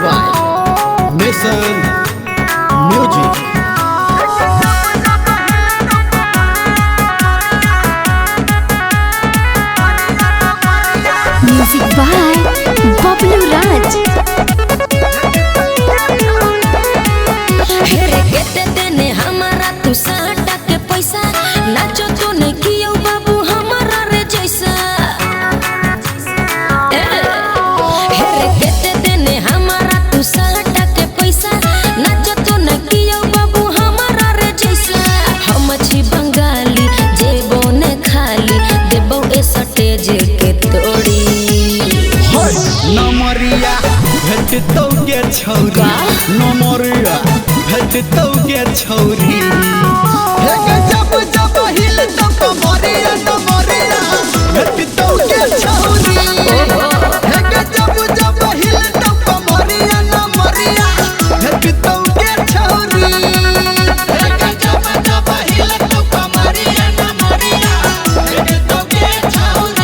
by Mason Music. Music by Bablu Raj. हेरे केते देने हमारा तू साटा के पैसा नाचो तो नहीं कियो बाबू हमारा रे जैसा हेरे केते देने हमारा तू साटा के पैसा नाचो तो नहीं कियो बाबू हमारा रे जैसा हम छी बंगाली जेबो ने खाली देबो ए स्टेज के तोड़ी नमरिया भेटतौ के छौरी नमरिया भेटतौ के छौरी हे जब जब हिल तब कमरिया नमरिया भेटतौ के छौरी हे जब जब हिल तब कमरिया नमरिया भेटतौ के छौरी हे जब जब हिल तब कमरिया नमरिया भेटतौ के छौरी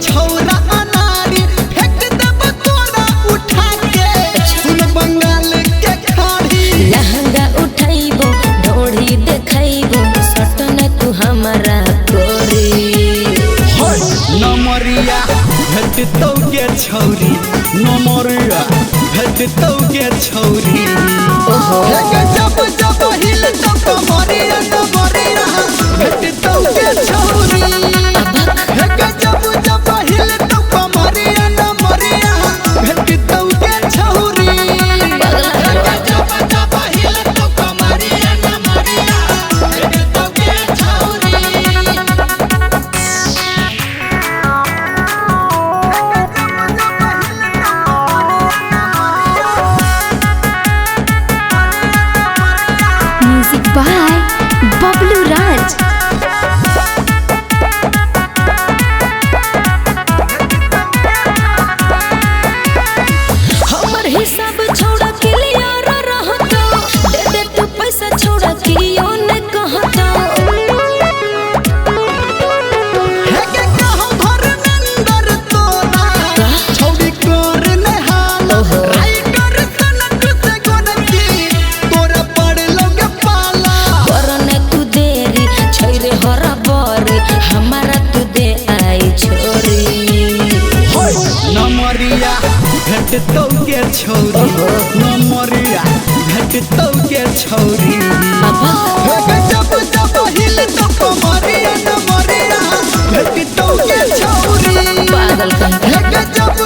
छौरा अनारी फेंक देब तोरा उठा के सुन बंगाल के खाड़ी लहंगा उठाइबो ढोड़ी देखाइबो सटन तू हमारा कोरी नमरिया भेटतौ के छौरी नमरिया भेटतौ के छौरी जब जब हिल तब कमरिया नमरिया भेटतौ के छौरी जब जब हिल तब कमरिया नमरिया भेटतौ के छौरी जब जब हिल तब कमरिया नमरिया भेटतौ के छौरी Music by Bablu Raj. हमर हिसाब छोड़ा क्लियर रहतो दे दे तू पैसा छोड़ा कियो ने कहतो हे के कहो धर्मेंद्र तोरा छौड़ी कर नहाल आई कर तनक से गोनकी तोरा पड़ लोगे पाला करने तू देरी छैरे हरा बरी हमारा तू दे आई छोरी नमरिया भेटतौ के छौरी नमरिया भेटतौ के छौरी हे जब जब हिल तब कमरिया नमरिया भेटतौ के छौरी पागल कहीं हे जब